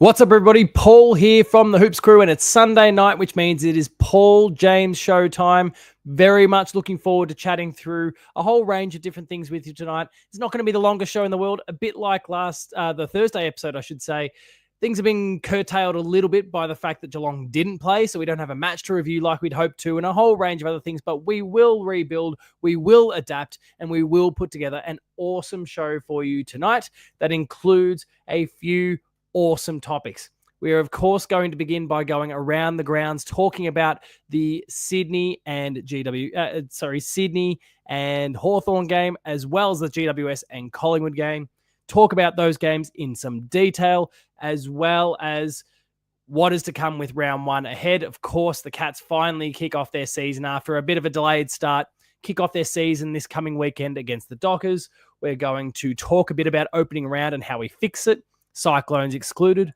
What's up, everybody? Paul here from the Hoops Crew, and it's Sunday night, which means it is Paul James show time. Very much looking forward to chatting through a whole range of different things with you tonight. It's not going to be the longest show in the world, a bit like the Thursday episode, I should say. Things have been curtailed a little bit by the fact that Geelong didn't play, so we don't have a match to review like we'd hoped to, and a whole range of other things, but we will rebuild, we will adapt, and we will put together an awesome show for you tonight that includes a few awesome topics. We are, of course, going to begin by going around the grounds, talking about the Sydney and Hawthorn game, as well as the GWS and Collingwood game. Talk about those games in some detail, as well as what is to come with round one ahead. Of course, the Cats finally kick off their season after a bit of a delayed start, kick off their season this coming weekend against the Dockers. We're going to talk a bit about opening round and how we fix it. Cyclones excluded.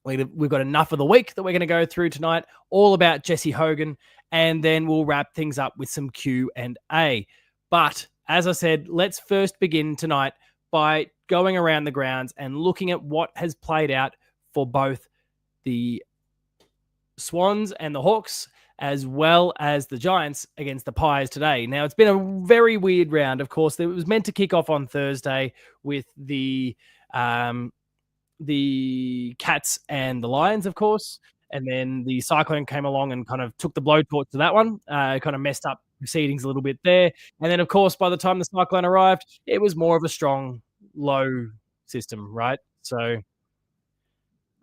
We've got enough of the week that we're going to go through tonight, all about Jesse Hogan, and then we'll wrap things up with some Q&A. But as I said, let's first begin tonight by going around the grounds and looking at what has played out for both the Swans and the Hawks, as well as the Giants against the Pies today. Now, it's been a very weird round. Of course, it was meant to kick off on Thursday with the Cats and the Lions, of course, and then the Cyclone came along and kind of took the blowtorch to that one, kind of messed up proceedings a little bit there. And then, of course, by the time the Cyclone arrived, it was more of a strong, low system, right? So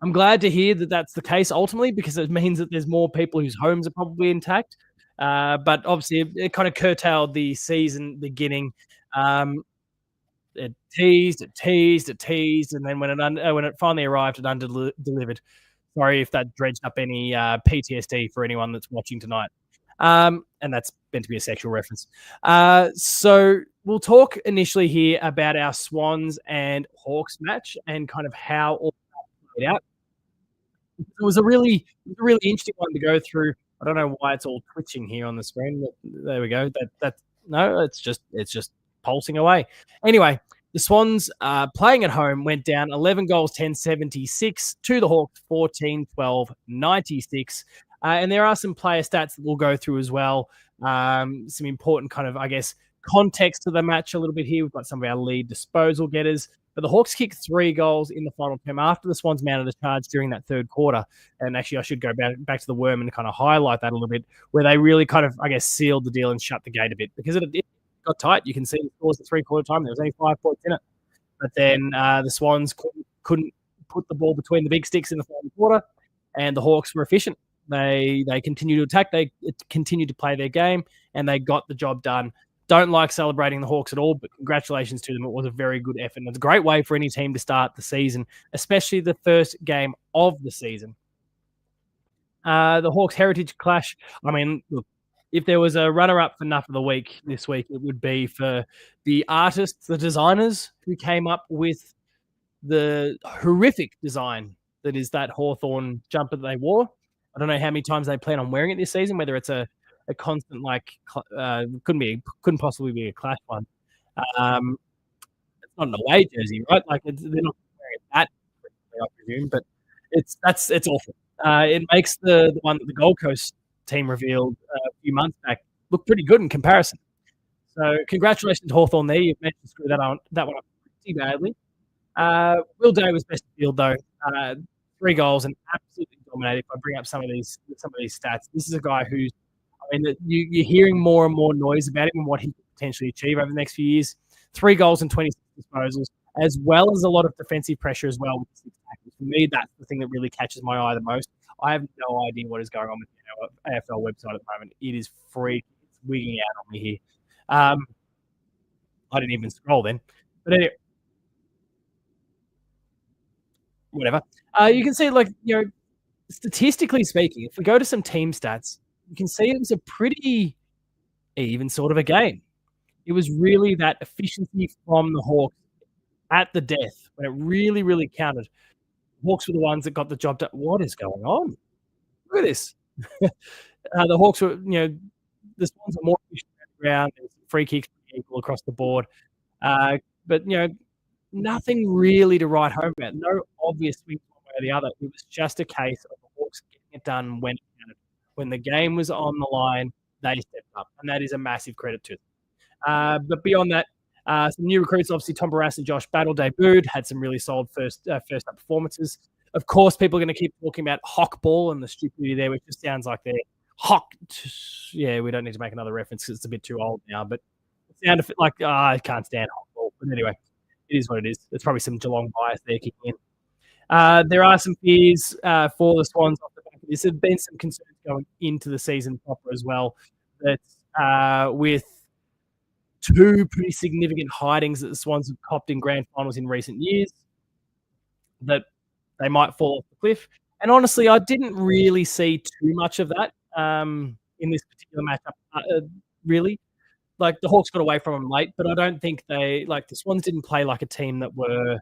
I'm glad to hear that that's the case ultimately, because it means that there's more people whose homes are probably intact. But obviously, it kind of curtailed the season beginning. It teased, and then when it finally arrived, it under-delivered. Sorry if that dredged up any PTSD for anyone that's watching tonight. And that's meant to be a sexual reference. So we'll talk initially here about our Swans and Hawks match and kind of how all that played out. It was a really interesting one to go through. I don't know why it's all twitching here on the screen. But there we go. No, it's just pulsing away. Anyway, the Swans playing at home went down 11 goals, 10-76 to the Hawks, 14-12-96. And there are some player stats that we'll go through as well. Some important kind of, I guess, context to the match a little bit here. We've got some of our lead disposal getters. But the Hawks kicked 3 goals in the final term after the Swans mounted a charge during that third quarter. And actually, I should go back to the Worm and kind of highlight that a little bit, where they really kind of, I guess, sealed the deal and shut the gate a bit, because it got tight. You can see the scores at three-quarter time. There was only 5 points in it. But then the Swans couldn't put the ball between the big sticks in the final quarter, and the Hawks were efficient. They continued to attack. They continued to play their game, and they got the job done. Don't like celebrating the Hawks at all, but congratulations to them. It was a very good effort. And it's a great way for any team to start the season, especially the first game of the season. The Hawks Heritage Clash, I mean, look, if there was a runner-up for Nuff of the Week this week, it would be for the artists, the designers who came up with the horrific design that is that Hawthorn jumper that they wore. I don't know how many times they plan on wearing it this season, whether it's a constant, couldn't possibly be a Clash one. It's not an away jersey, right? Like, they're not wearing that, I presume, but it's awful. It makes the one that the Gold Coast team revealed a few months back look pretty good in comparison. So congratulations to Hawthorn there. You've managed to screw that one up pretty badly. Will Day was best field though. 3 goals and absolutely dominated. If I bring up some of these stats, this is a guy who's, I mean, you're hearing more and more noise about him and what he could potentially achieve over the next few years. 3 goals and 26 disposals, as well as a lot of defensive pressure as well with 6 tackles. For me, that's the thing that really catches my eye the most. I have no idea what is going on with the AFL website at the moment. It is free. It's wigging out on me here. I didn't even scroll then. But anyway, whatever. You can see, statistically speaking, if we go to some team stats, you can see it was a pretty even sort of a game. It was really that efficiency from the Hawks at the death when it really, really counted. Hawks were the ones that got the job done. What is going on? Look at this. The Hawks were, the Swans are more efficient on the ground. There's free kicks equal across the board. But, nothing really to write home about. No obvious swings one way way or the other. It was just a case of the Hawks getting it done when it counted. When the game was on the line, they stepped up, and that is a massive credit to them. But beyond that, some new recruits, obviously Tom Barras and Josh Battle debuted, had some really solid first up performances. Of course, people are going to keep talking about Hock Ball and the stupidity there, which just sounds like they're Hock. Yeah, we don't need to make another reference because it's a bit too old now, but it sounded like I can't stand Hock Ball. But anyway, it is what it is. There's probably some Geelong bias there kicking in. There are some fears for the Swans off the back of this. There have been some concerns going into the season proper as well, that with two pretty significant hidings that the Swans have copped in grand finals in recent years, that they might fall off the cliff. And honestly, I didn't really see too much of that in this particular matchup, really. Like, the Hawks got away from them late, but I don't think the Swans didn't play like a team that were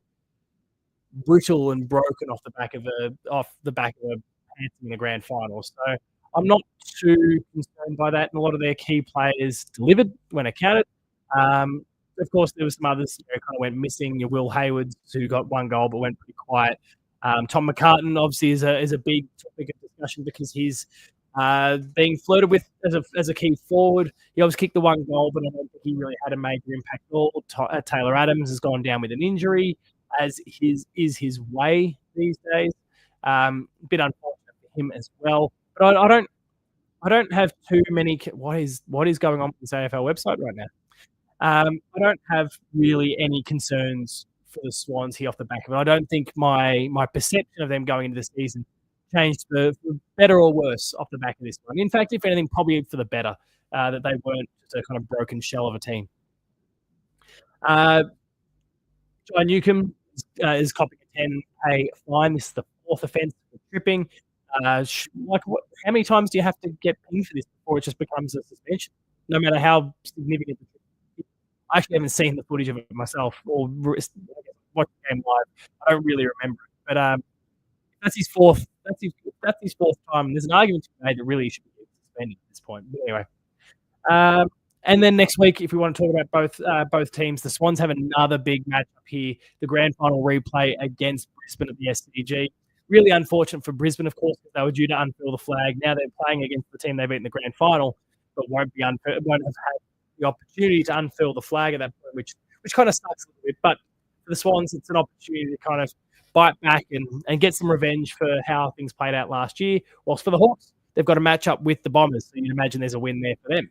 brittle and broken off the back of a pants in the grand final. So I'm not too concerned by that. And a lot of their key players delivered when it counted. Of course, there were some others who kind of went missing. Your Will Haywards, who got one goal but went pretty quiet. Tom McCartan obviously is a big topic of discussion because he's being flirted with as a key forward. He obviously kicked the one goal, but I don't think he really had a major impact at all. Taylor Adams has gone down with an injury, as is his way these days. A bit unfortunate for him as well. But I don't have too many. What is going on with this AFL website right now? I don't have really any concerns for the Swans here off the back of it. I don't think my perception of them going into the season changed for better or worse off the back of this one. In fact, if anything, probably for the better, that they weren't just a kind of broken shell of a team. Jai Newcomb is copping a 10K fine. This is the fourth offence for tripping. How many times do you have to get pinged for this before it just becomes a suspension? No matter how significant the trip is. I actually haven't seen the footage of it myself or watched the game live. I don't really remember it. But that's his fourth. That's his fourth time. There's an argument to be made that really should be suspended at this point. But anyway, and then next week, if we want to talk about both teams, the Swans have another big matchup here. The grand final replay against Brisbane at the SCG. Really unfortunate for Brisbane, of course, because they were due to unfurl the flag. Now they're playing against the team they beat in the grand final, but won't have had the opportunity to unfurl the flag at that point, which kind of sucks a little bit. But for the Swans, it's an opportunity to kind of bite back and get some revenge for how things played out last year. Whilst for the Hawks, they've got a match up with the Bombers, so you'd imagine there's a win there for them.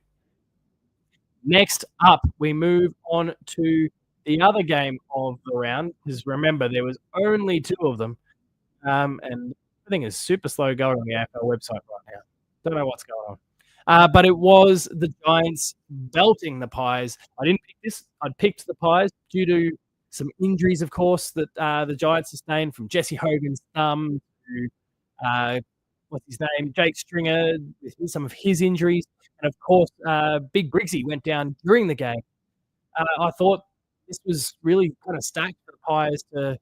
Next up, we move on to the other game of the round, because remember, there was only two of them, and everything is super slow going on the AFL website right now. Don't know what's going on. But it was the Giants belting the Pies. I didn't pick this. I'd picked the Pies due to some injuries, of course, that the Giants sustained, from Jesse Hogan's thumb to, what's his name, Jake Stringer, some of his injuries. And, of course, Big Briggsy went down during the game. I thought this was really kind of stacked for the Pies to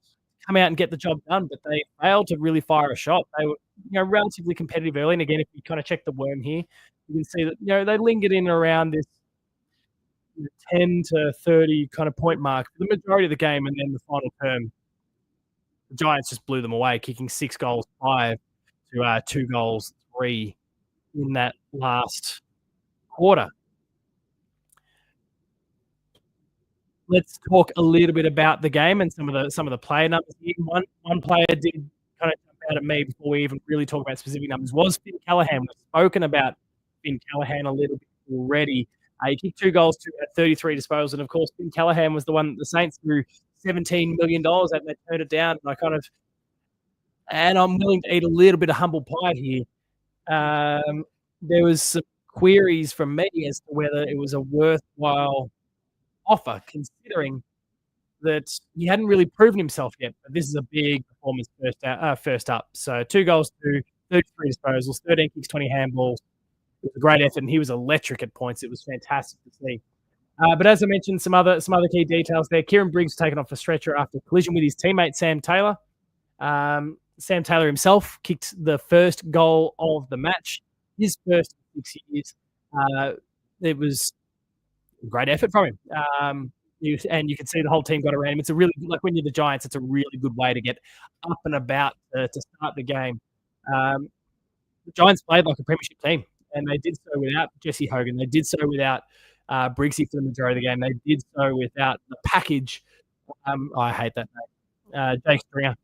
come out and get the job done, but they failed to really fire a shot. They were relatively competitive early. And, again, if you kind of check the worm here, you can see that they lingered in around this 10 to 30 kind of point mark for the majority of the game, and then the final term, the Giants just blew them away, kicking 6 goals 5 to 2 goals 3 in that last quarter. Let's talk a little bit about the game and some of the player numbers here. One player did kind of jump out at me before we even really talk about specific numbers, was Finn Callaghan. We've spoken about Finn Callaghan a little bit already. He kicked 2 goals to 33 disposals, and of course, Finn Callaghan was the one that the Saints threw $17 million at, and they turned it down. And I'm willing to eat a little bit of humble pie here. There was some queries from me as to whether it was a worthwhile offer, considering that he hadn't really proven himself yet. But this is a big performance first up. So 2 goals to 33 disposals, 13 kicks, 20 handballs. It was a great effort, and he was electric at points. It was fantastic to see. But as I mentioned, some other key details there. Kieran Briggs was taken off a stretcher after a collision with his teammate Sam Taylor. Sam Taylor himself kicked the first goal of the match, his first in 6 years. It was a great effort from him. You can see the whole team got around him. It's a really like when you're the Giants, it's a really good way to get up and about to start the game. Um, the Giants played like a premiership team, and they did so without Jesse Hogan. They did so without Briggsy for the majority of the game. They did so without the package. I hate that name. Jake Stringer.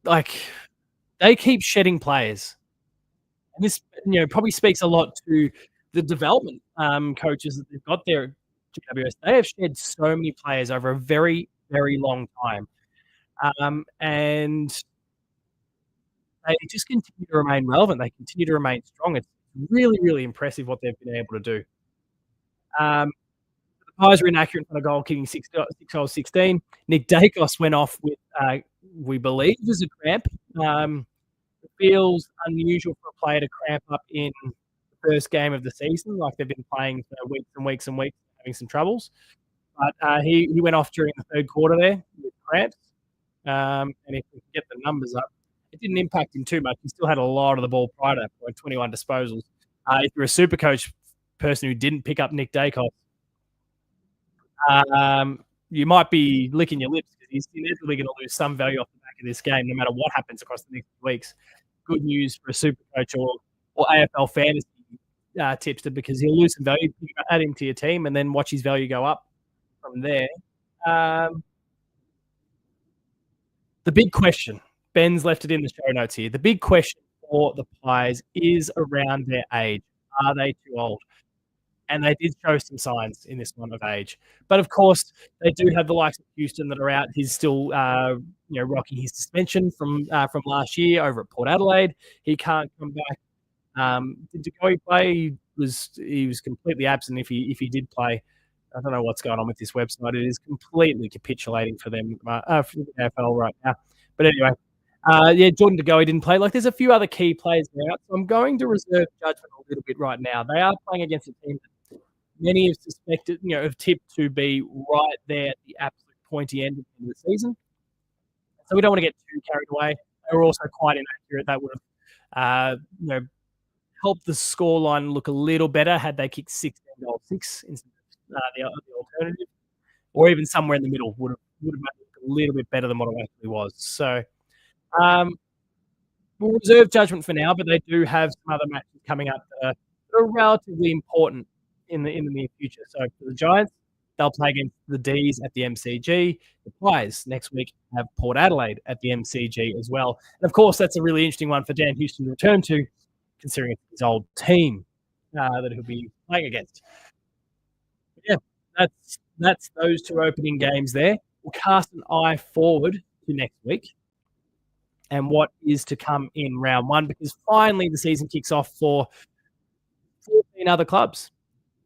Like they keep shedding players, and this probably speaks a lot to the development coaches that they've got there at GWS. They have shed so many players over a very very long time, and they just continue to remain relevant. They continue to remain strong. It's really, really impressive what they've been able to do. Um, the Pies were inaccurate on a goal, kicking six goals, 16. Nick Dacos went off with, we believe, was a cramp. It feels unusual for a player to cramp up in the first game of the season, like they've been playing for weeks and weeks and weeks, having some troubles. But he went off during the third quarter there with cramps. And if we can get the numbers up, it didn't impact him too much. He still had a lot of the ball prior to that point, 21 disposals. If you're a super coach person who didn't pick up Nick Dacos, you might be licking your lips because he's inevitably going to lose some value off the back of this game, no matter what happens across the next few weeks. Good news for a super coach or AFL fantasy tipster because he'll lose some value, add him to your team, and then watch his value go up from there. The big question, Ben's left it in the show notes here. The big question for the Pies is around their age. Are they too old? And they did show some signs in this one of age. But of course, they do have the likes of Houston that are out. He's still, rocking his suspension from last year over at Port Adelaide. He can't come back. Did Degoe play? He was completely absent. If he did play, I don't know what's going on with this website. It is completely capitulating for them for the AFL right now. But anyway, Jordan Degoe didn't play. Like, there's a few other key players there. So I'm going to reserve judgment a little bit right now. They are playing against a team that many have suspected, have tipped to be right there at the absolute pointy end of the season. So we don't want to get too carried away. They were also quite inaccurate. That would have, helped the scoreline look a little better had they kicked 16 goals, 6 instead of the alternative, or even somewhere in the middle would have made it look a little bit better than what it actually was. So we'll reserve judgment for now, but they do have some other matches coming up that are relatively important in the near future. So for the Giants, they'll play against the D's at the MCG. The Pies next week have Port Adelaide at the MCG as well. And of course, that's a really interesting one for Dan Houston to return to, considering it's his old team that he'll be playing against. But yeah, that's those two opening games there. We'll cast an eye forward to next week and what is to come in round one, because finally the season kicks off for 14 other clubs.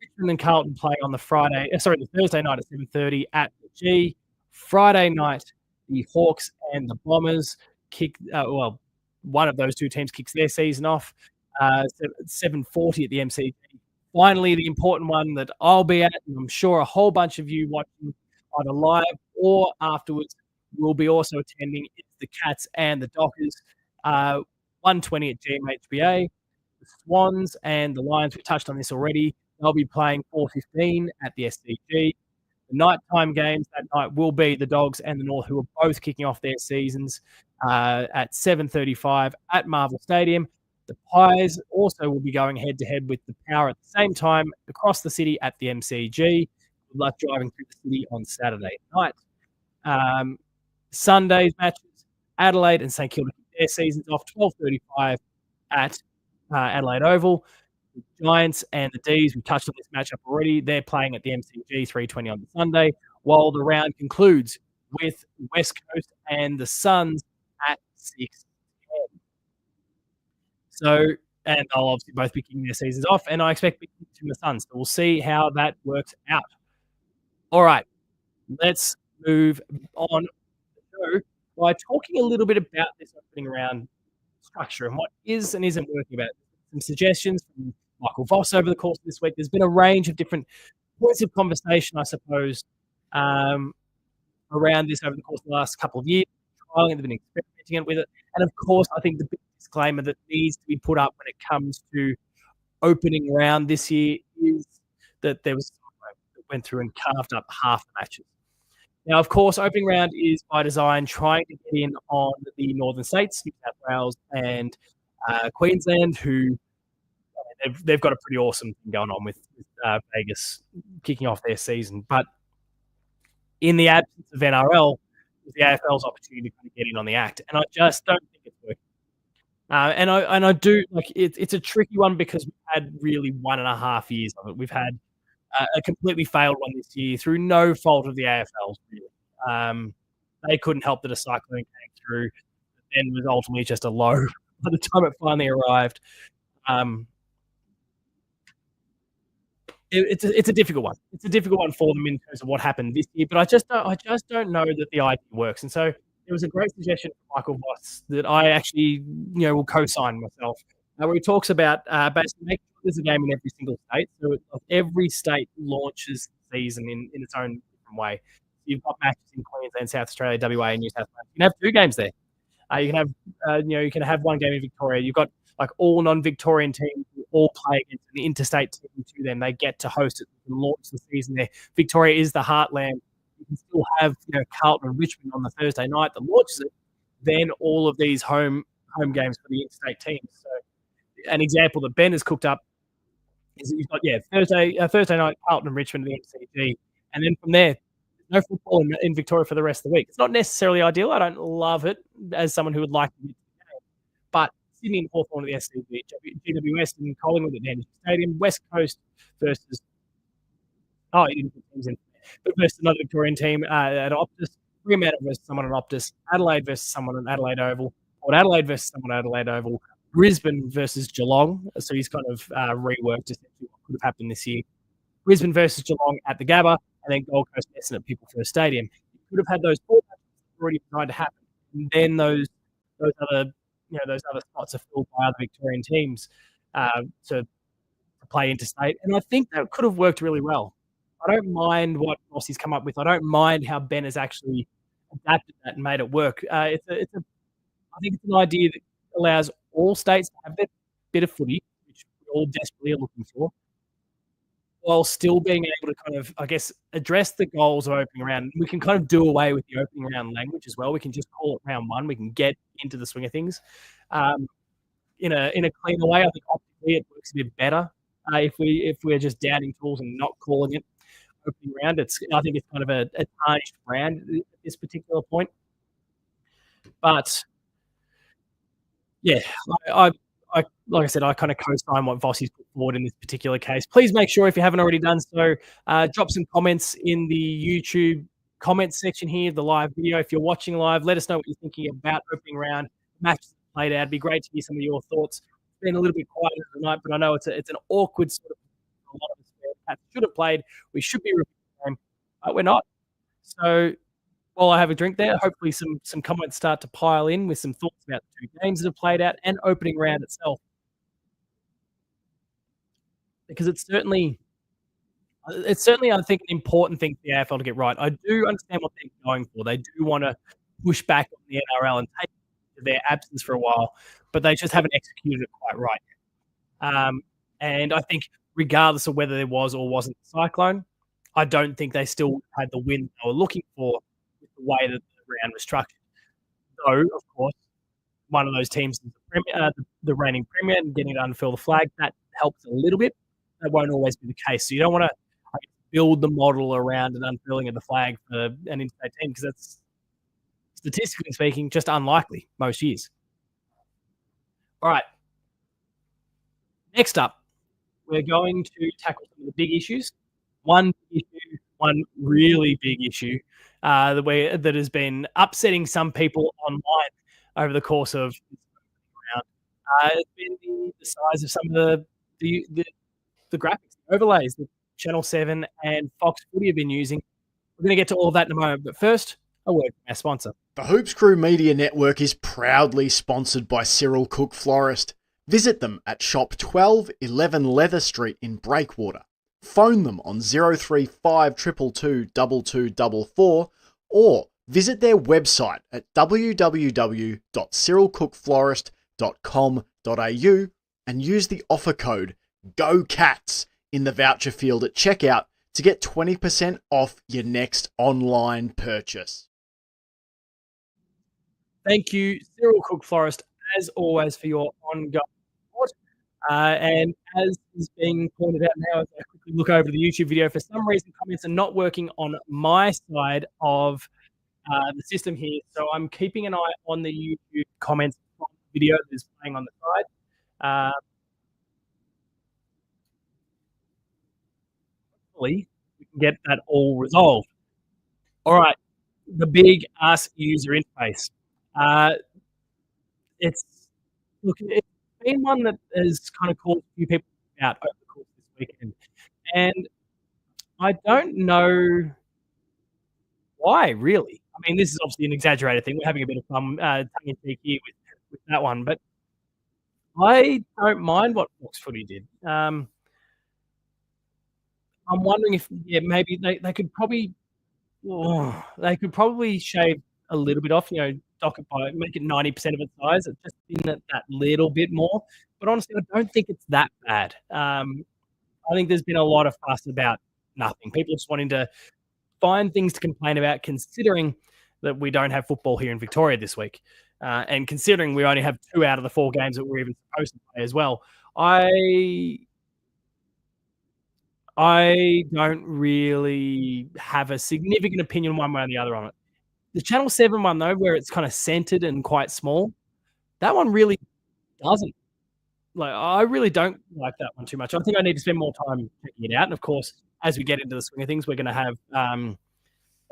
Richmond and Carlton play on the Thursday night at 7:30 at the G. Friday night, the Hawks and the Bombers kick. One of those two teams kicks their season off. 7:40 at the MCG. Finally, the important one that I'll be at, and I'm sure a whole bunch of you watching either live or afterwards will be also attending. It's the Cats and the Dockers. 1:20 at GMHBA. The Swans and the Lions, we touched on this already. They'll be playing 4:15 at the SCG. The nighttime games that night will be the Dogs and the North, who are both kicking off their seasons at 7:35 at Marvel Stadium. The Pies also will be going head-to-head with the Power at the same time across the city at the MCG. Good luck driving through the city on Saturday night. Sunday's matches, Adelaide and St Kilda kick their seasons off 12:35 at Adelaide Oval. The Giants and the D's, we touched on this matchup already. They're playing at the MCG 3:20 on the Sunday, while the round concludes with West Coast and the Suns at 6:10. So, and they'll obviously both be kicking their seasons off, and I expect big things from the Suns. So we'll see how that works out. All right, let's move on by talking a little bit about this opening round structure and what is and isn't working about it. Some suggestions from Michael Voss over the course of this week. There's been a range of different points of conversation, I suppose, around this over the course of the last couple of years, trialing it, they've been experimenting with it. And of course, I think the big disclaimer that needs to be put up when it comes to opening round this year is that went through and carved up half the matches. Now, of course, opening round is by design trying to get in on the northern states, New South Wales and Queensland, who they've got a pretty awesome thing going on with Vegas kicking off their season. But in the absence of NRL, it was the AFL's opportunity to kind of get in on the act, and I just don't think it's working. And I do like it's a tricky one because we've had really 1.5 years of it. We've had a completely failed one this year through no fault of the AFL. Really. They couldn't help that a cyclone came through, and was ultimately just a low by the time it finally arrived. It's a difficult one. It's a difficult one for them in terms of what happened this year. But I just don't know that the idea works. And so there was a great suggestion from Michael Voss that I actually will co-sign myself, where he talks about basically making sure there's a game in every single state. So every state launches the season in its own different way. You've got matches in Queensland, South Australia, WA, and New South Wales. You can have 2 games there. You can have 1 game in Victoria. You've got like all non-Victorian teams who all play against an interstate team to them. They get to host it and launch the season there. Victoria is the heartland. You can still have Carlton and Richmond on the Thursday night that launches it. Then all of these home games for the interstate teams. So an example that Ben has cooked up is that you've got Thursday night Carlton and Richmond in the MCG, and then from there no football in Victoria for the rest of the week. It's not necessarily ideal. I don't love it as someone who would like to get to the game, but Sydney and Hawthorn at the SCG, GWS and Collingwood at the Anderson Stadium, West Coast versus he didn't put teams in, but versus another Victorian team at Optus, Fremantle versus someone at Optus, Adelaide versus someone at Adelaide Oval, Port Adelaide versus someone at Adelaide Oval, Brisbane versus Geelong. So he's kind of reworked essentially what could have happened this year. Brisbane versus Geelong at the Gabba, and then Gold Coast Essendon at People First Stadium. You could have had those 4 matches already trying to happen, and then those other spots are filled by other Victorian teams to play interstate, and I think that could have worked really well. I don't mind what Rossi's come up with. I don't mind how Ben has actually adapted that and made it work. I think it's an idea that allows all states to have their bit of footy, which we all desperately are looking for, while still being able to kind of, I guess, address the goals of opening round. We can kind of do away with the opening round language as well. We can just call it round 1. We can get into the swing of things in a cleaner way. I think optically it works a bit better if we're just doubting tools and not calling it opening round. I think it's kind of a tarnished brand at this particular point. But yeah, like I said, I kind of co-sign what Vossi's put forward in this particular case. Please make sure, if you haven't already done so, drop some comments in the YouTube comments section here, the live video. If you're watching live, let us know what you're thinking about opening round, matches played out. It'd be great to hear some of your thoughts. It's been a little bit quiet tonight, but I know it's an awkward sort of a lot of us should have played. We should be reviewing the game, but we're not. So while I have a drink there, hopefully some comments start to pile in with some thoughts about the 2 games that have played out and opening round itself. Because it's certainly, I think, an important thing for the AFL to get right. I do understand what they're going for. They do want to push back on the NRL and take their absence for a while, but they just haven't executed it quite right. And I think regardless of whether there was or wasn't a cyclone, I don't think they still had the win they were looking for with the way that the round was structured. Though, of course, one of those teams is the reigning premier, and getting to unfurl the flag, that helps a little bit. That won't always be the case. So you don't want to build the model around an unfurling of the flag for an interstate team, because that's, statistically speaking, just unlikely most years. All right. Next up, we're going to tackle some of the big issues. One really big issue that has been upsetting some people online over the course of this round. It's been the size of some of the graphics, the overlays that Channel 7 and Fox Footy have been using. We're going to get to all of that in a moment, but first, a word from our sponsor. The Hoops Crew Media Network is proudly sponsored by Cyril Cook Florist. Visit them at Shop 12, 11 Leather Street in Breakwater. Phone them on 035 222 2244 or visit their website at www.cyrilcookflorist.com.au and use the offer code GOCATS in the voucher field at checkout to get 20% off your next online purchase. Thank you, Cyril Cook-Forrest, as always, for your ongoing support. And as is being pointed out now, as I quickly look over the YouTube video, for some reason, comments are not working on my side of the system here. So I'm keeping an eye on the YouTube comments from the video that is playing on the side. Hopefully, we can get that all resolved. All right, the big Ask User interface. It's been one that has kind of called a few people out over the course of this weekend, and I don't know why, really. I mean, this is obviously an exaggerated thing. We're having a bit of fun, tongue in cheek here with that one, but I don't mind what Fox Footy did. I'm wondering if, maybe they could probably shave a little bit off, dock it by make it 90% of its size, just in that little bit more. But honestly, I don't think it's that bad. I think there's been a lot of fuss about nothing. People just wanting to find things to complain about, considering that we don't have football here in Victoria this week, and considering we only have 2 out of the 4 games that we're even supposed to play as well. I don't really have a significant opinion one way or the other on it. The Channel 7 one, though, where it's kind of centered and quite small, that one really doesn't. Like, I really don't like that one too much. I think I need to spend more time checking it out. And of course, as we get into the swing of things, we're going to have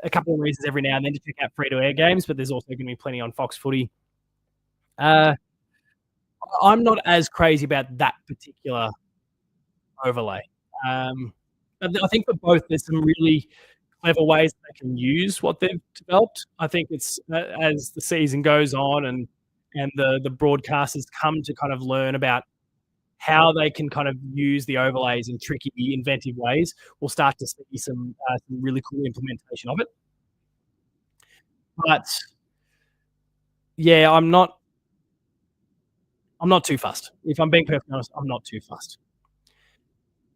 a couple of reasons every now and then to check out free-to-air games, but there's also going to be plenty on Fox Footy. I'm not as crazy about that particular overlay. But I think for both, there's some really clever ways they can use what they've developed. I think it's as the season goes on and the broadcasters come to kind of learn about how they can kind of use the overlays in tricky, inventive ways, we'll start to see some really cool implementation of it. But yeah, I'm not too fussed. If I'm being perfectly honest, I'm not too fussed.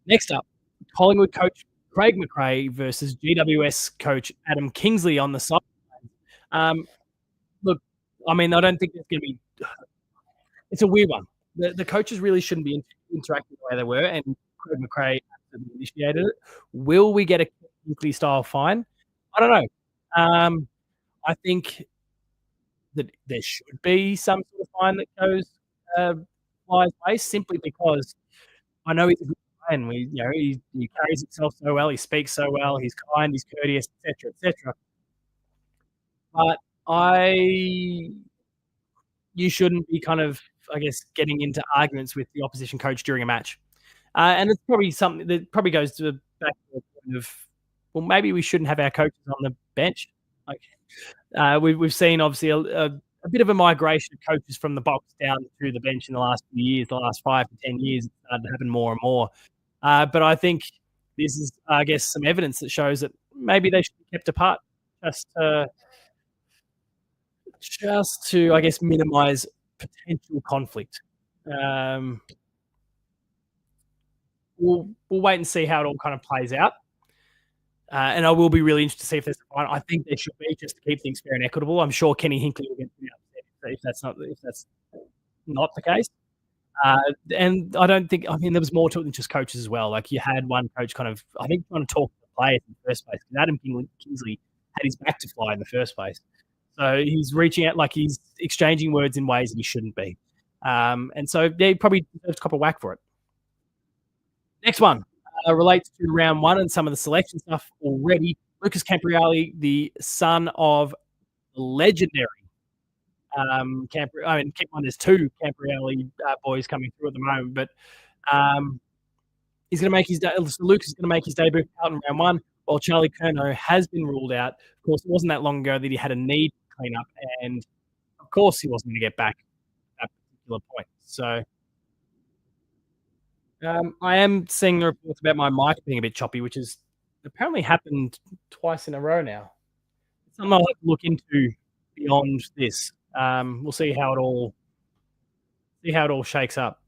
Next up, Collingwood coach Craig McRae versus GWS coach Adam Kingsley on the sideline. Look, I mean, I don't think there's going to be. It's a weird one. The coaches really shouldn't be interacting the way they were, and Craig McRae absolutely initiated it. Will we get a Kingsley style fine? I don't know. I think that there should be some sort of fine that goes Flyers' way, simply because I know he's a good guy, and he carries himself so well, he speaks so well, he's kind, he's courteous, etc., etc. But you shouldn't be kind of, I guess, getting into arguments with the opposition coach during a match. And it's probably something that probably goes to back to the point of, well, maybe we shouldn't have our coaches on the bench. Like, we've seen obviously a bit of a migration of coaches from the box down to the bench in the last few years, the last 5 to 10 years. It's started to happen more and more. But I think this is, I guess, some evidence that shows that maybe they should be kept apart just to, I guess, minimize potential conflict. We'll wait and see how it all kind of plays out. And I will be really interested to see if there's a fine. I think there should be, just to keep things fair and equitable. I'm sure Kenny Hinkley will get upset if that's not the case. And I don't think, I mean, there was more to it than just coaches as well. Like, you had one coach kind of, I think, trying to talk to the players in the first place, because Adam Kingsley had his back to Fly in the first place. So he's reaching out, like he's exchanging words in ways that he shouldn't be. And so they probably deserve to cop a whack for it. Next one relates to round 1 and some of the selection stuff already. Lucas Campriali, the son of legendary keep on, there's 2 Campriali boys coming through at the moment, but he's going to make his Lucas is going to make his debut out in round 1, while Charlie Curnow has been ruled out. Of course, it wasn't that long ago that he had a knee clean up, and of course he wasn't going to get back at that particular point. So I am seeing the reports about my mic being a bit choppy, which has apparently happened twice in a row now. It's something I'll have to look into beyond this. We'll see how it all shakes up.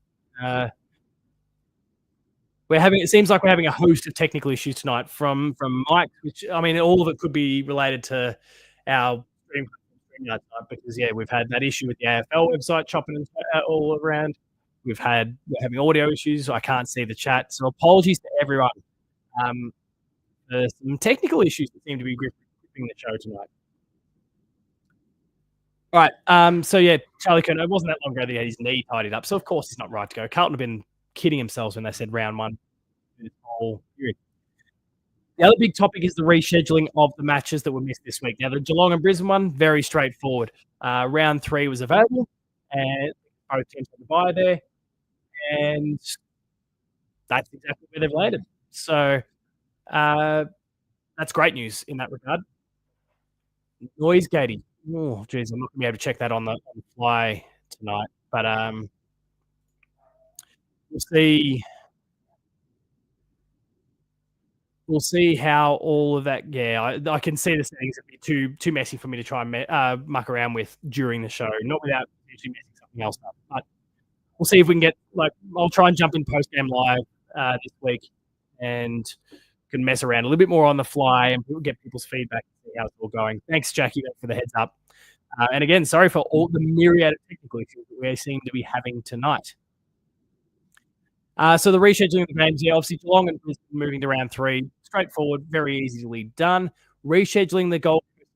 It seems like we're having a host of technical issues tonight from Mike, which I mean, all of it could be related to our stream tonight because we've had that issue with the AFL website chopping all around. We're having audio issues. So I can't see the chat, so apologies to everyone. There's some technical issues that seem to be gripping the show tonight. All right. So Charlie Curtin, it wasn't that long ago that he had his knee tidied up, so of course he's not right to go. Carlton have been kidding themselves when they said round one. This whole period. The other big topic is the rescheduling of the matches that were missed this week. Now, the Geelong and Brisbane one, very straightforward. Round 3 was available, and both teams had the bye there, and that's exactly where they've landed. So that's great news in that regard. Noise gating. Oh, geez, I'm not going to be able to check that on the fly tonight, but we'll see. We'll see how all of that. Yeah, I can see the settings would be too messy for me to try and muck around with during the show, not without actually messing something else up. But we'll see if we can get I'll try and jump in post game live this week and can mess around a little bit more on the fly and get people's feedback and see how it's all going. Thanks, Jackie, for the heads up. And again, sorry for all the myriad of technical issues that we seem to be having tonight. So the rescheduling of the games, obviously Geelong and Brisbane moving to round 3, straightforward, very easily done. Rescheduling the Gold Coast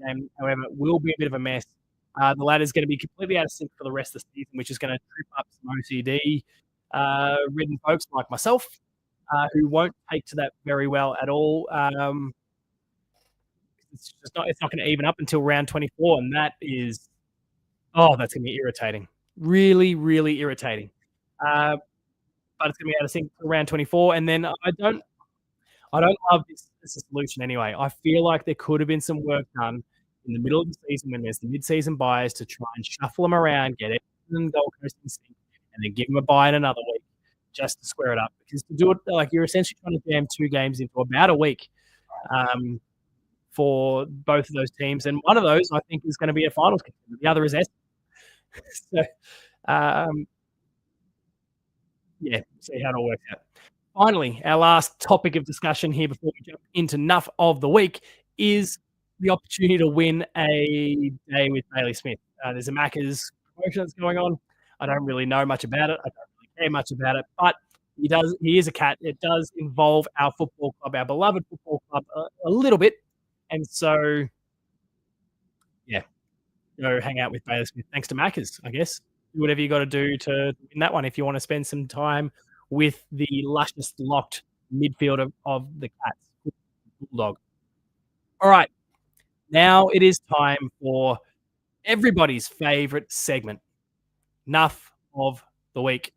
game, however, will be a bit of a mess. The ladder's going to be completely out of sync for the rest of the season, which is going to trip up some OCD ridden folks like myself, who won't take to that very well at all. It's not going to even up until round 24, and that's going to be irritating. Really, really irritating. But it's going to be out of sync for round 24, and then I don't love this as a solution anyway. I feel like there could have been some work done in the middle of the season when there's the mid-season buys to try and shuffle them around, get everything Gold Coast in sync, and then give them a buy in another week just to square it up. Because to do it, you're essentially trying to jam 2 games into about a week for both of those teams, and one of those I think is going to be a finals contender. The other is S. So, see how it all works out. Finally, our last topic of discussion here before we jump into Nuff of the Week is the opportunity to win a day with Bailey Smith. There's a Macca's promotion that's going on. I don't really know much about it. I don't really care much about it, but he is a cat. It does involve our football club, our beloved football club, a little bit. And so, go hang out with Bailey Smith. Thanks to Macca's, I guess. Do whatever you got to do to win that one if you want to spend some time with the luscious locked midfielder of the Cats, Bulldog. All right. Now it is time for everybody's favorite segment, Nuff of the Week.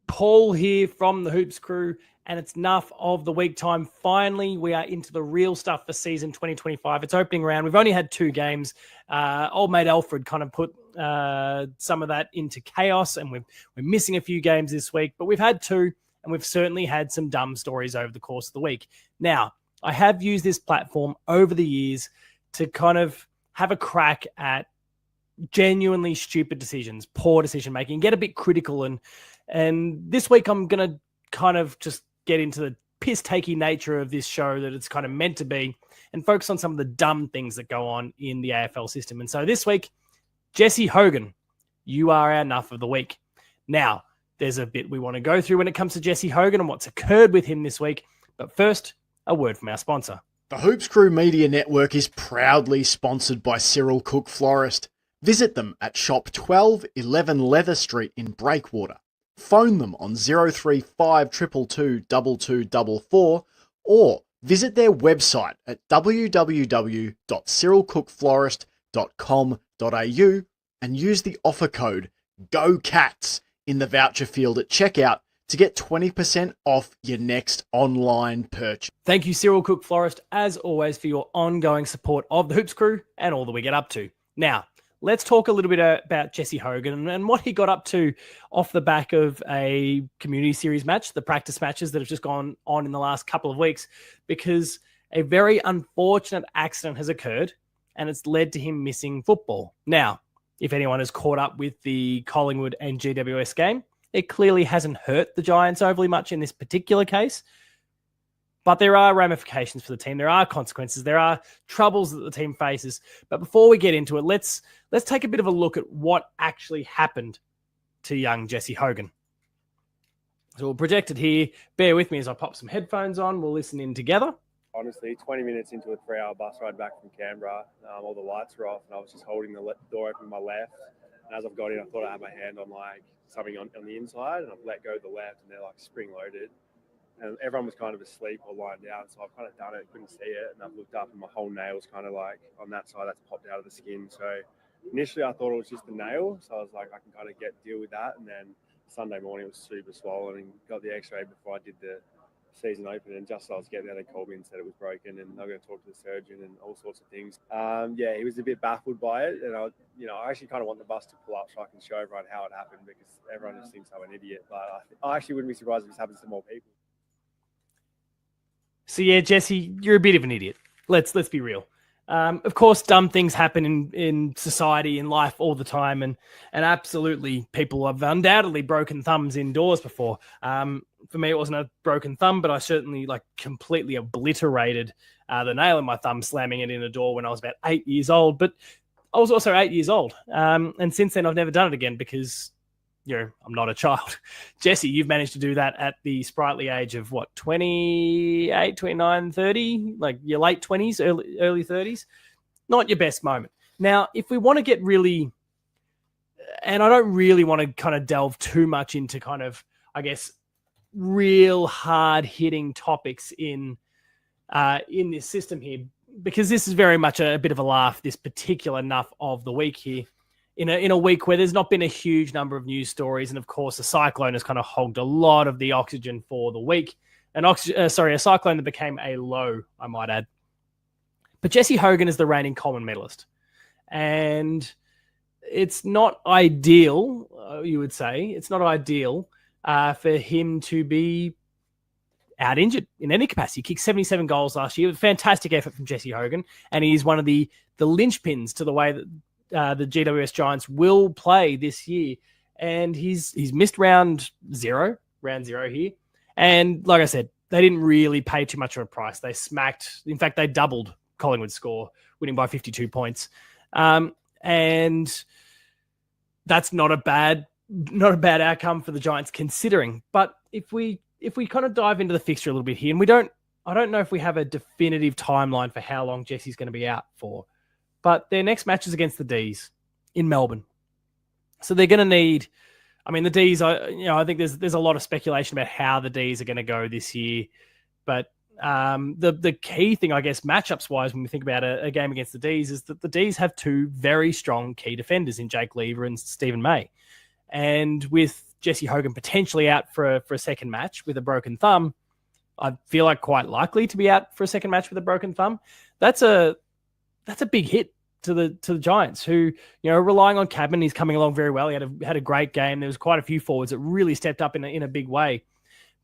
Paul here from the Hoops crew, and it's Nuff of the Week time. Finally, we are into the real stuff for season 2025. It's opening round. We've only had 2 games. Old mate Alfred kind of put some of that into chaos, and we're missing a few games this week, but we've had 2, and we've certainly had some dumb stories over the course of the week. Now, I have used this platform over the years to kind of have a crack at genuinely stupid decisions, poor decision making, get a bit critical, and this week I'm going to kind of just get into the piss-takey nature of this show that it's kind of meant to be and focus on some of the dumb things that go on in the AFL system. And so this week, Jesse Hogan, you are our Nuff of the Week. Now, there's a bit we want to go through when it comes to Jesse Hogan and what's occurred with him this week. But first, a word from our sponsor. The Hoops Crew Media Network is proudly sponsored by Cyril Cook Florist. Visit them at shop 12 11 Leather Street in Breakwater. Phone them on 035 222 2244 or visit their website at www.cyrilcookflorist.com.au and use the offer code GOCATS in the voucher field at checkout to get 20% off your next online purchase. Thank you, Cyril Cook Florist, as always, for your ongoing support of the Hoops Crew and all that we get up to. Now, let's talk a little bit about Jesse Hogan and what he got up to off the back of a community series match, the practice matches that have just gone on in the last couple of weeks, because a very unfortunate accident has occurred and it's led to him missing football. Now, if anyone has caught up with the Collingwood and GWS game, It clearly hasn't hurt the Giants overly much in this particular case. But there are ramifications for the team. There are consequences. There are troubles that the team faces. But before we get into it, let's take a bit of a look at what actually happened to young Jesse Hogan. So we'll project it here. Bear with me as I pop some headphones on. We'll listen in together. Honestly, 20 minutes into a 3-hour bus ride back from Canberra, all the lights were off and I was just holding the door open with my left. And as I've got in, I thought I had my hand on like something on the inside, and I've let go of the left and they're like spring-loaded. And everyone was kind of asleep or lying down, so I've kind of done it, couldn't see it, and I've looked up and my whole nail's kind of like on that side that's popped out of the skin. So initially I thought it was just a nail, so I was like, I can kind of deal with that. And then Sunday morning it was super swollen and got the x-ray before I did the season open, and just as I was getting there they called me and said it was broken and they're going to talk to the surgeon and all sorts of things. He was a bit baffled by it, and I actually kind of want the bus to pull up so I can show everyone how it happened, because everyone just thinks I'm an idiot, but I actually wouldn't be surprised if this happens to more people. So yeah, Jesse, you're a bit of an idiot. Let's be real. Of course, dumb things happen in society, in life all the time, and absolutely, people have undoubtedly broken thumbs indoors before. For me, it wasn't a broken thumb, but I certainly completely obliterated the nail in my thumb, slamming it in a door when I was about 8 years old. But I was also 8 years old, and since then I've never done it again because I'm not a child. Jesse, you've managed to do that at the sprightly age of 28, 29, 30, like your late 20s, early 30s. Not your best moment. Now, if we want to get really, and I don't really want to kind of delve too much into kind of, I guess, real hard hitting topics in this system here, because this is very much a bit of a laugh, this particular nuff of the week here. In a week where there's not been a huge number of news stories, and of course a cyclone has kind of hogged a lot of the oxygen for the week. A cyclone that became a low, I might add. But Jesse Hogan is the reigning Coleman medalist, and it's not ideal. You would say it's not ideal for him to be out injured in any capacity. He kicked 77 goals last year. It was a fantastic effort from Jesse Hogan, and he's one of the linchpins to the way that the GWS Giants will play this year. And he's missed round zero here. And like I said, they didn't really pay too much of a price. They doubled Collingwood's score, winning by 52 points. And that's not a bad outcome for the Giants considering. But if we kind of dive into the fixture a little bit here, and I don't know if we have a definitive timeline for how long Jesse's going to be out for. But their next match is against the D's in Melbourne. So they're going to need, the D's, I think there's a lot of speculation about how the D's are going to go this year. But the key thing, I guess, matchups-wise, when we think about a game against the D's, is that the D's have two very strong key defenders in Jake Lever and Stephen May. And with Jesse Hogan potentially out for a second match with a broken thumb, I feel like quite likely to be out for a second match with a broken thumb. That's a big hit to the Giants, who, relying on Cadman. He's coming along very well. He had a great game. There was quite a few forwards that really stepped up in a big way.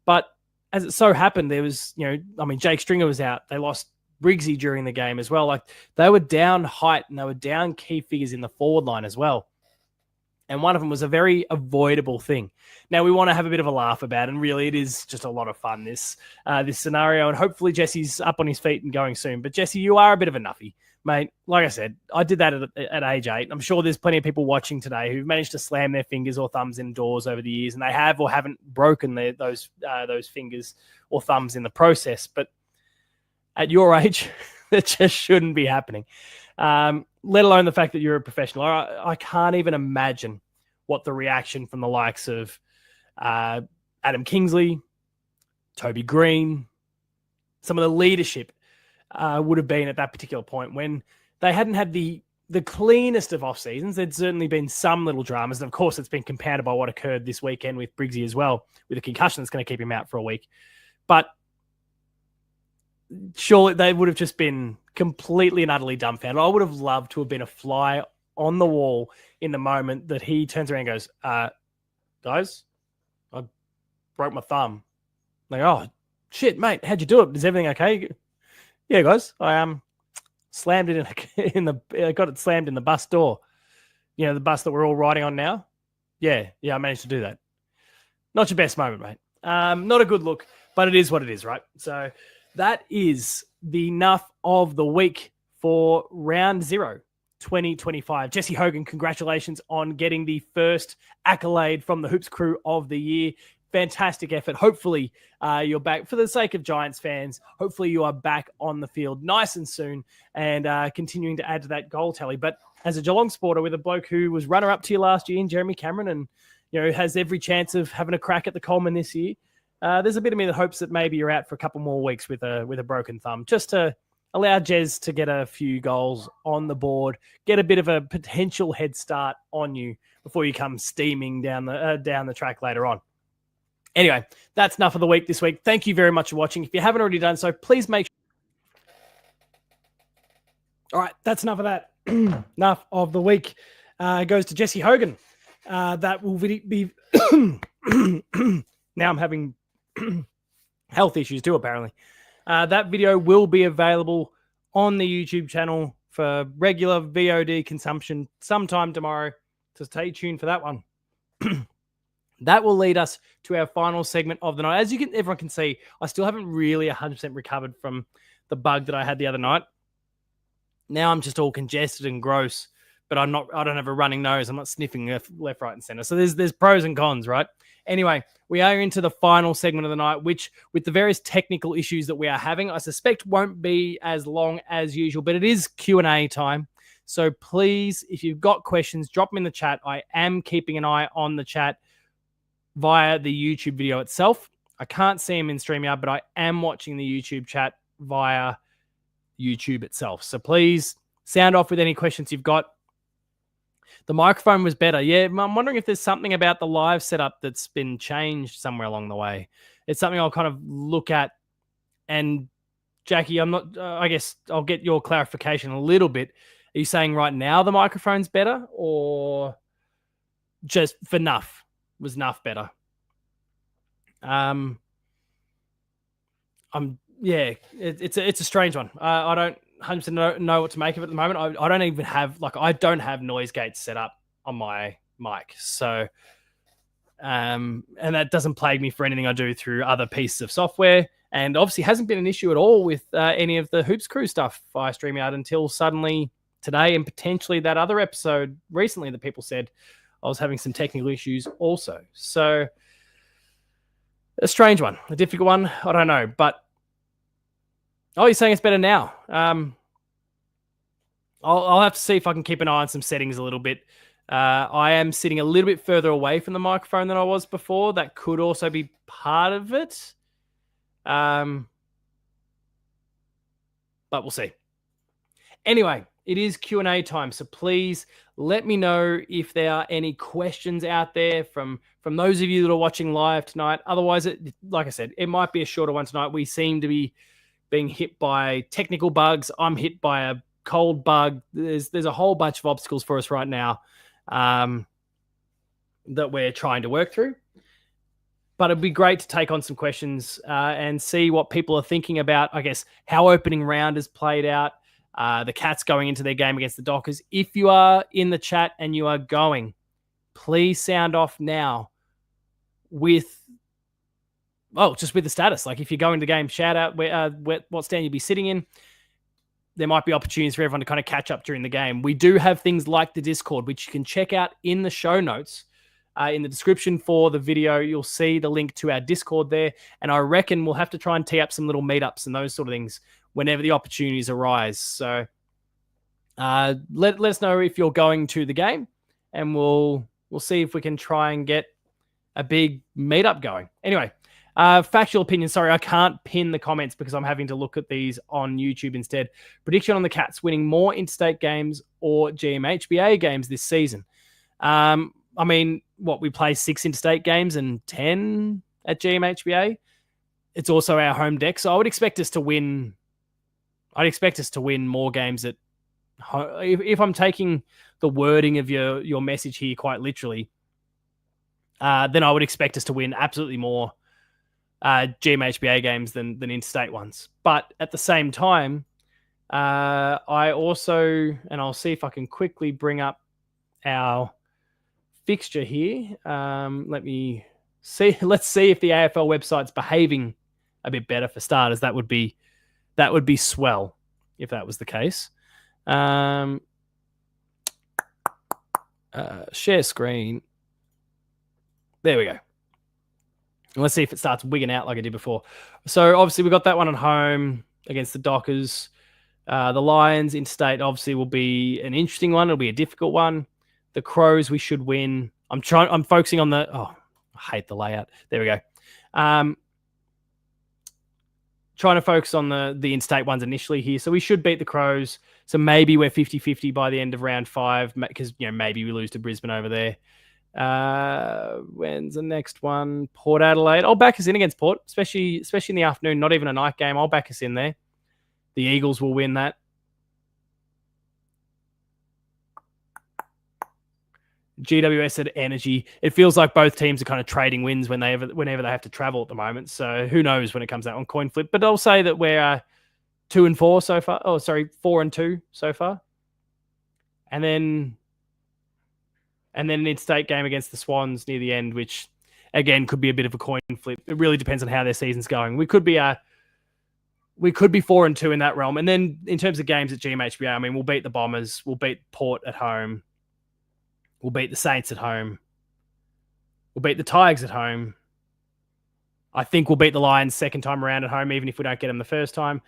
But as it so happened, there was, Jake Stringer was out. They lost Briggsy during the game as well. Like, they were down height and they were down key figures in the forward line as well. And one of them was a very avoidable thing. Now, we want to have a bit of a laugh about it, and really it is just a lot of fun, this scenario. And hopefully Jesse's up on his feet and going soon. But Jesse, you are a bit of a nuffy. Mate, like I said, I did that at age 8. I'm sure there's plenty of people watching today who've managed to slam their fingers or thumbs in doors over the years, and they have or haven't broken those fingers or thumbs in the process. But at your age, that just shouldn't be happening. Let alone the fact that you're a professional. I can't even imagine what the reaction from the likes of Adam Kingsley, Toby Green, some of the leadership would have been at that particular point when they hadn't had the cleanest of off seasons. There'd certainly been some little dramas. And of course, it's been compounded by what occurred this weekend with Briggsy as well, with a concussion that's going to keep him out for a week. But surely they would have just been completely and utterly dumbfounded. I would have loved to have been a fly on the wall in the moment that he turns around and goes, guys, I broke my thumb. Like, oh, shit, mate, how'd you do it? Is everything okay? Yeah, guys, I slammed it got it slammed in the bus door. The bus that we're all riding on now. Yeah, I managed to do that. Not your best moment, mate. Not a good look, but it is what it is, right? So that is the enough of the week for round 0, 2025. Jesse Hogan, congratulations on getting the first accolade from the Hoops crew of the year. Fantastic effort. Hopefully you're back. For the sake of Giants fans, hopefully you are back on the field nice and soon and continuing to add to that goal tally. But as a Geelong supporter with a bloke who was runner-up to you last year in Jeremy Cameron and has every chance of having a crack at the Coleman this year, there's a bit of me that hopes that maybe you're out for a couple more weeks with a broken thumb, just to allow Jez to get a few goals on the board, get a bit of a potential head start on you before you come steaming down the track later on. Anyway, that's enough of the week this week. Thank you very much for watching. If you haven't already done so, please make sure. All right, that's enough of that. Enough of the week. Goes to Jesse Hogan. That will be... Now I'm having health issues too, apparently. That video will be available on the YouTube channel for regular VOD consumption sometime tomorrow. So stay tuned for that one. That will lead us to our final segment of the night. As everyone can see, I still haven't really 100% recovered from the bug that I had the other night. Now I'm just all congested and gross, but I don't have a running nose. I'm not sniffing left, right, and center. So there's pros and cons, right? Anyway, we are into the final segment of the night, which with the various technical issues that we are having, I suspect won't be as long as usual, but it is Q&A time. So please, if you've got questions, drop them in the chat. I am keeping an eye on the chat via the YouTube video itself. I can't see them in StreamYard, but I am watching the YouTube chat via YouTube itself. So please sound off with any questions you've got. The microphone was better. Yeah, I'm wondering if there's something about the live setup that's been changed somewhere along the way. It's something I'll kind of look at. And Jackie, I'm not, I guess I'll get your clarification a little bit. Are you saying right now the microphone's better or just for Nuff? Was Nuff better? It's a strange one. I don't 100% know what to make of it at the moment. I don't even have I don't have noise gates set up on my mic, so and that doesn't plague me for anything I do through other pieces of software. And obviously hasn't been an issue at all with any of the Hoops Crew stuff via StreamYard until suddenly today, and potentially that other episode recently that people said I was having some technical issues also. So a strange one, a difficult one. I don't know, but you're saying it's better now. I'll have to see if I can keep an eye on some settings a little bit. I am sitting a little bit further away from the microphone than I was before. That could also be part of it. But we'll see. Anyway, it is Q&A time, so please let me know if there are any questions out there from those of you that are watching live tonight. Otherwise, like I said, it might be a shorter one tonight. We seem to be being hit by technical bugs. I'm hit by a cold bug. There's a whole bunch of obstacles for us right now that we're trying to work through. But it'd be great to take on some questions and see what people are thinking about, I guess, how opening round has played out. The Cats going into their game against the Dockers. If you are in the chat and you are going, please sound off now with, just with the status. Like if you're going to the game, shout out what stand you'll be sitting in. There might be opportunities for everyone to kind of catch up during the game. We do have things like the Discord, which you can check out in the show notes. In the description for the video, you'll see the link to our Discord there. And I reckon we'll have to try and tee up some little meetups and those sort of things whenever the opportunities arise. So let us know if you're going to the game, and we'll see if we can try and get a big meetup going. Anyway, factual opinion. Sorry, I can't pin the comments because I'm having to look at these on YouTube instead. Prediction on the Cats winning more interstate games or GMHBA games this season. I mean, we play 6 interstate games and 10 at GMHBA. It's also our home deck, so I would expect us to win. I'd expect us to win more games at home. If I'm taking the wording of your message here quite literally, then I would expect us to win absolutely more GMHBA games than interstate ones. But at the same time, I also, and I'll see if I can quickly bring up our fixture here. Let me let's see if the AFL website's behaving a bit better for starters. That would be swell if that was the case. Share screen. There we go. And let's see if it starts wigging out like I did before. So obviously we got that one at home against the Dockers. The Lions interstate obviously will be an interesting one. It'll be a difficult one. The Crows we should win. I'm focusing on the. Oh, I hate the layout. There we go. Trying to focus on the interstate ones initially here. So we should beat the Crows. So maybe we're 50-50 by the end of round 5 because maybe we lose to Brisbane over there. When's the next one? Port Adelaide. I'll back us in against Port, especially in the afternoon. Not even a night game. I'll back us in there. The Eagles will win that. GWS at Energy. It feels like both teams are kind of trading wins whenever they have to travel at the moment. So who knows when it comes out on coin flip. But I'll say that we're 2-4 so far. Oh, sorry, 4-2 so far. And then an interstate game against the Swans near the end, which again could be a bit of a coin flip. It really depends on how their season's going. We could be 4-2 in that realm. And then in terms of games at GMHBA, I mean, we'll beat the Bombers, we'll beat Port at home, we'll beat the Saints at home, we'll beat the Tigers at home. I think we'll beat the Lions second time around at home, even if we don't get them the first time.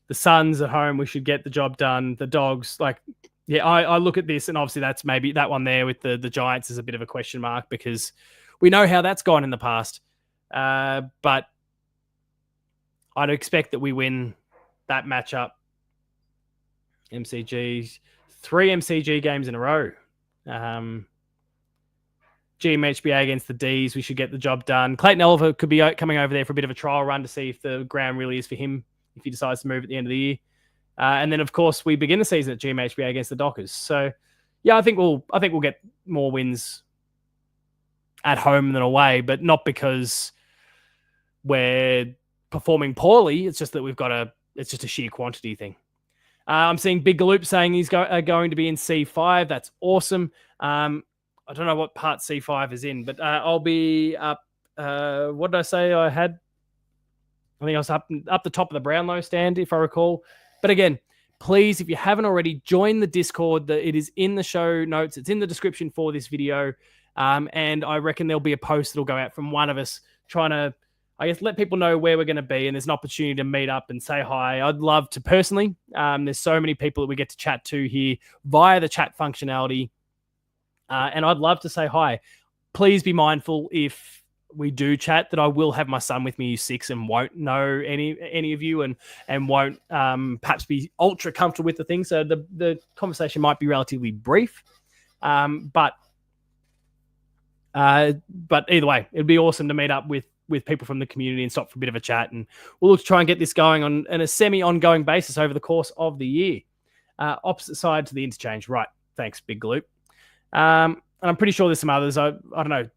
The Suns at home, we should get the job done. The Dogs, I look at this, and obviously that's maybe that one there with the Giants is a bit of a question mark because we know how that's gone in the past. But I'd expect that we win that matchup. MCG, 3 MCG games in a row. GMHBA against the Ds, we should get the job done. Clayton Oliver could be coming over there for a bit of a trial run to see if the ground really is for him, if he decides to move at the end of the year. And then, of course, we begin the season at GMHBA against the Dockers. So, yeah, I think we'll get more wins at home than away, but not because we're performing poorly. It's just that it's just a sheer quantity thing. I'm seeing Big Galoop saying he's going to be in C5. That's awesome. I don't know what part C5 is in, but I'll be up. What did I say I had? I think I was up the top of the Brownlow stand, if I recall. But again, please, if you haven't already, join the Discord. It is in the show notes. It's in the description for this video. And I reckon there'll be a post that'll go out from one of us trying to, I guess, let people know where we're going to be. And there's an opportunity to meet up and say hi. I'd love to personally. There's so many people that we get to chat to here via the chat functionality. And I'd love to say hi. Please be mindful if we do chat that I will have my son with me who's 6 and won't know any of you and won't perhaps be ultra comfortable with the thing. So the conversation might be relatively brief. But either way, it'd be awesome to meet up with people from the community and stop for a bit of a chat. And we'll look to try and get this going on a semi-ongoing basis over the course of the year. Opposite side to the interchange. Right. Thanks, Big Gloop. And I'm pretty sure there's some others. I don't know.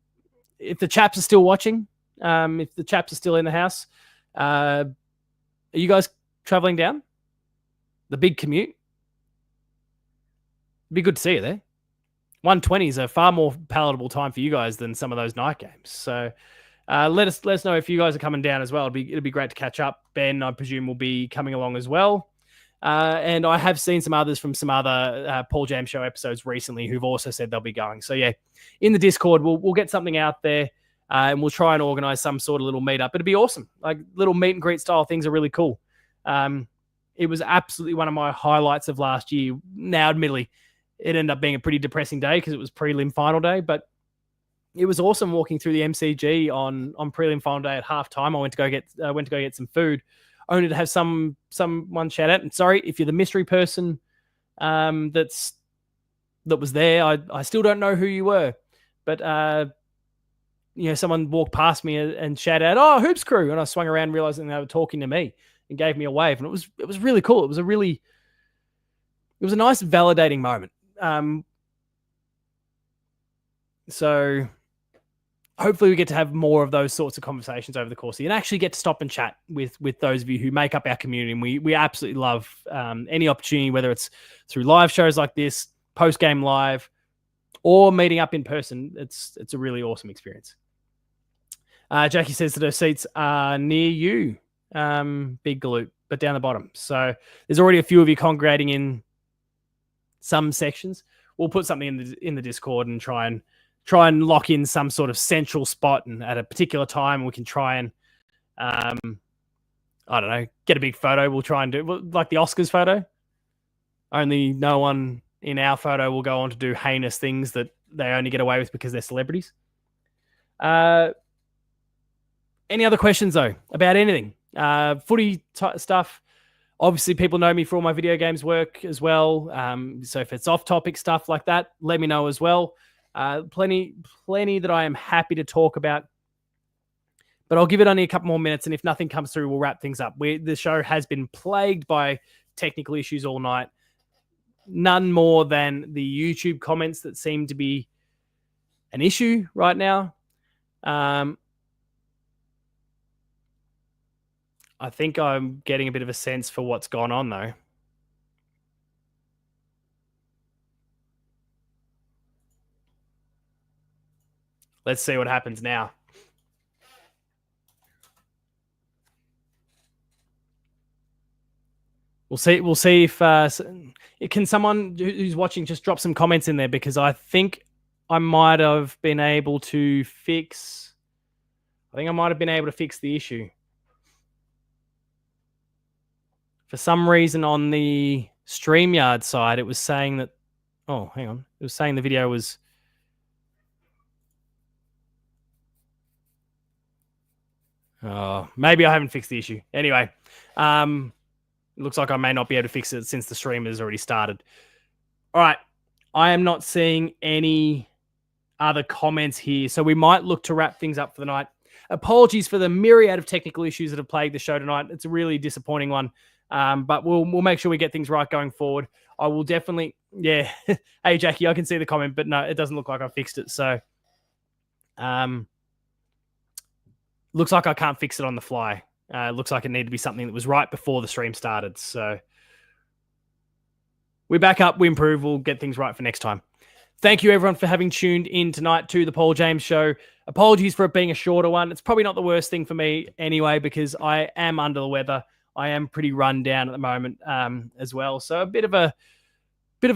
If the chaps are still watching, if the chaps are still in the house, are you guys traveling down? The big commute? It'd be good to see you there. 120 is a far more palatable time for you guys than some of those night games. So let us know if you guys are coming down as well. It'd be great to catch up. Ben, I presume, will be coming along as well. And I have seen some others from some other Paul Jam Show episodes recently who've also said they'll be going. So yeah, in the Discord, we'll get something out there and we'll try and organize some sort of little meetup. It'd be awesome. Like little meet and greet style things are really cool. It was absolutely one of my highlights of last year. Now, admittedly, it ended up being a pretty depressing day because it was prelim final day, but it was awesome walking through the MCG on prelim final day at halftime. I went to go get some food, only to have someone shout out. And sorry if you're the mystery person that was there. I still don't know who you were, but someone walked past me and shouted out, "Oh, Hoops Crew!" And I swung around, realizing they were talking to me, and gave me a wave. And it was really cool. It was a nice validating moment. So hopefully we get to have more of those sorts of conversations over the course of the year and actually get to stop and chat with those of you who make up our community. And we absolutely love any opportunity, whether it's through live shows like this, post-game live, or meeting up in person. It's a really awesome experience. Jackie says that her seats are near you, Big Galoot, but down the bottom. So there's already a few of you congregating in some sections. We'll put something in the Discord and try and lock in some sort of central spot, and at a particular time we can try and I don't know, get a big photo. We'll try and do like the Oscars photo. Only no one in our photo will go on to do heinous things that they only get away with because they're celebrities. Any other questions though about anything? Footy stuff. Obviously, people know me for all my video games work as well. So if it's off-topic stuff like that, let me know as well. Plenty that I am happy to talk about. But I'll give it only a couple more minutes, and if nothing comes through, we'll wrap things up. The show has been plagued by technical issues all night. None more than the YouTube comments that seem to be an issue right now. I think I'm getting a bit of a sense for what's gone on, though. Let's see what happens now. We'll see if can someone who's watching just drop some comments in there, because I think I might have been able to fix. I think I might have been able to fix the issue. For some reason on the StreamYard side, it was saying that. Oh, hang on. It was saying the video was. Oh, maybe I haven't fixed the issue. Anyway, it looks like I may not be able to fix it since the stream has already started. All right. I am not seeing any other comments here, so we might look to wrap things up for the night. Apologies for the myriad of technical issues that have plagued the show tonight. It's a really disappointing one, but we'll make sure we get things right going forward. I will definitely, yeah. Hey, Jackie, I can see the comment, but no, it doesn't look like I fixed it. So, looks like I can't fix it on the fly. Looks like it needed to be something that was right before the stream started. So we back up, we improve, we'll get things right for next time. Thank you, everyone, for having tuned in tonight to the Paul James Show. Apologies for it being a shorter one. It's probably not the worst thing for me anyway, because I am under the weather. I am pretty run down at the moment as well. So a bit of a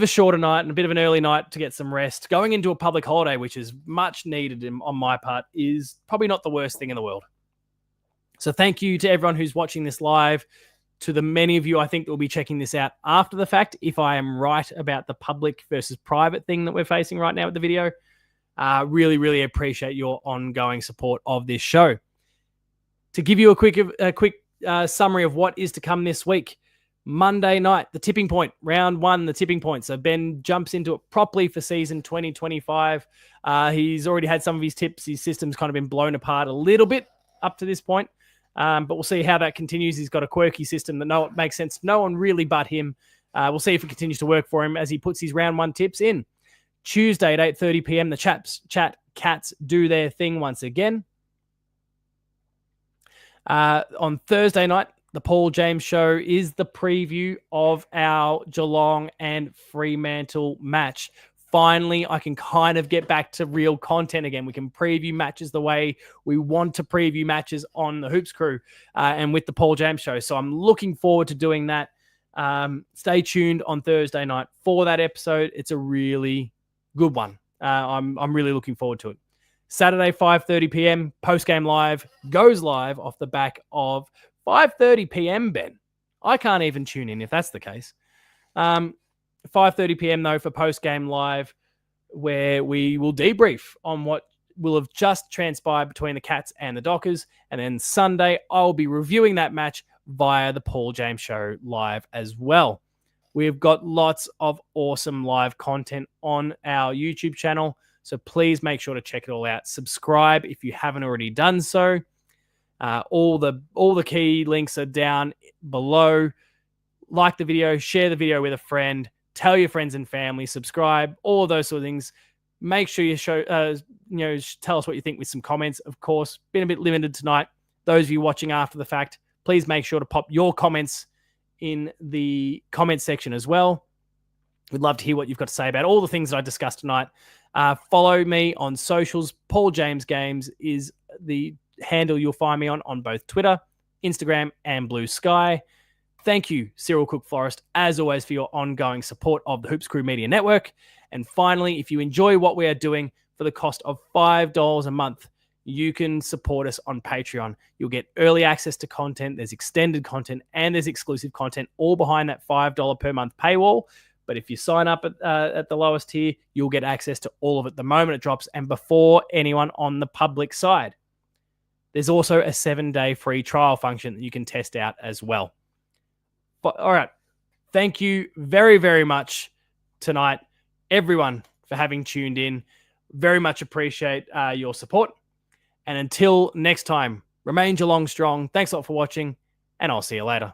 shorter night and a bit of an early night to get some rest. Going into a public holiday, which is much needed on my part, is probably not the worst thing in the world. So thank you to everyone who's watching this live. To the many of you, I think, that will be checking this out after the fact, if I am right about the public versus private thing that we're facing right now with the video. Really, really appreciate your ongoing support of this show. To give you a quick summary of what is to come this week. Monday night, the tipping point, round one, the tipping point. So Ben jumps into it properly for season 2025. He's already had some of his tips. His system's kind of been blown apart a little bit up to this point. But we'll see how that continues. He's got a quirky system that makes sense to no one really but him. We'll see if it continues to work for him as he puts his round one tips in. Tuesday at 8:30 p.m., the chat cats do their thing once again. On Thursday night, the Paul James Show is the preview of our Geelong and Fremantle match. Finally, I can kind of get back to real content again. We can preview matches the way we want to preview matches on the Hoops Crew and with the Paul James Show. So I'm looking forward to doing that. Stay tuned on Thursday night for that episode. It's a really good one. I'm really looking forward to it. Saturday, 5:30 p.m., post-game live, goes live off the back of 5:30 p.m., Ben. I can't even tune in if that's the case. 5:30 p.m. though for post-game live, where we will debrief on what will have just transpired between the Cats and the Dockers. And then Sunday, I'll be reviewing that match via the Paul James Show live as well. We've got lots of awesome live content on our YouTube channel, so please make sure to check it all out. Subscribe if you haven't already done so. All the key links are down below. Like the video, share the video with a friend. Tell your friends and family, subscribe, all of those sort of things. Make sure you tell us what you think with some comments. Of course, been a bit limited tonight. Those of you watching after the fact, please make sure to pop your comments in the comment section as well. We'd love to hear what you've got to say about all the things that I discussed tonight. Follow me on socials. Paul James Games is the handle you'll find me on both Twitter, Instagram, and Blue Sky. Thank you, Cyril Cook-Forrest, as always, for your ongoing support of the Hoops Crew Media Network. And finally, if you enjoy what we are doing for the cost of $5 a month, you can support us on Patreon. You'll get early access to content, there's extended content, and there's exclusive content, all behind that $5 per month paywall. But if you sign up at the lowest tier, you'll get access to all of it the moment it drops and before anyone on the public side. There's also a 7-day free trial function that you can test out as well. But all right, thank you very, very much tonight, everyone, for having tuned in. Very much appreciate your support. And until next time, remain Geelong strong. Thanks a lot for watching, and I'll see you later.